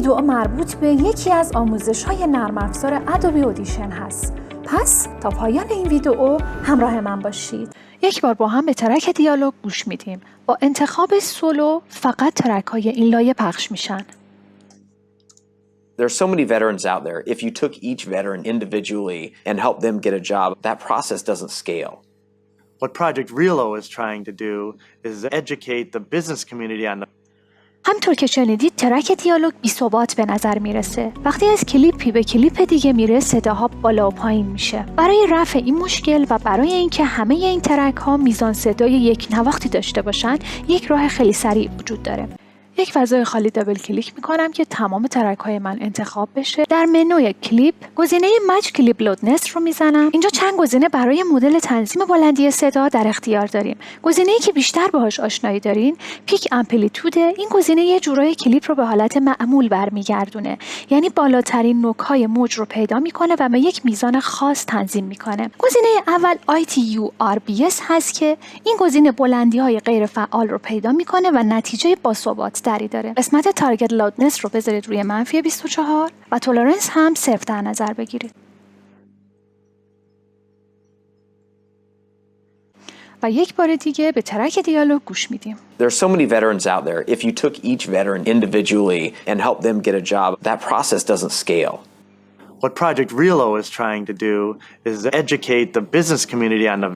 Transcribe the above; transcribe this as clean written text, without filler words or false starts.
ویدئو مربوط به یکی از آموزش‌های نرم افزار ادوبی آدیشن هست. پس تا پایان این ویدئو همراه من باشید. یک بار با هم به ترک دیالوگ گوش میدیم. با انتخاب سولو فقط ترک‌های این لایه پخش میشن. There are so many veterans out there. If you took each veteran individually and helped them get a job, that process doesn't scale. What Project Realo is trying to do is educate the business community on the همطور که شنیدید ترک دیالوگ بی‌ثبات به نظر میرسه. وقتی از کلیپی به کلیپ دیگه میره صداها بالا و پایین میشه. برای رفع این مشکل و برای اینکه همه این ترک ها میزان صدای یکنواختی داشته باشن، یک راه خیلی سریع وجود داره. یک فضای خالی دابل کلیک میکنم که تمام ترک های من انتخاب بشه. در منوی کلیپ گزینه مچ کلیپ لودنس رو میزنم. اینجا چند گزینه برای مدل تنظیم بلندی صدا در اختیار داریم. گزینه‌ای که بیشتر باهاش آشنایی دارین پیک امپلیتوده. این گزینه یه جورای کلیپ رو به حالت معمول برمیگردونه، یعنی بالاترین نوک‌های موج رو پیدا میکنه و به یک میزان خاص تنظیم میکنه. گزینه اول ITU-RBS هست که این گزینه بلندی‌های غیر فعال رو پیدا میکنه و نتیجه باثبات دری داره. قسمت تارگت لودنس رو بذارید روی -24 و تولرنس هم 0 در نظر بگیرید. و یک بار دیگه به ترک دیالوگ گوش میدیم. There are so many veterans out there. If you took each veteran individually and helped them get a job, that process doesn't scale. What Project Realo is trying to do is educate the business community on the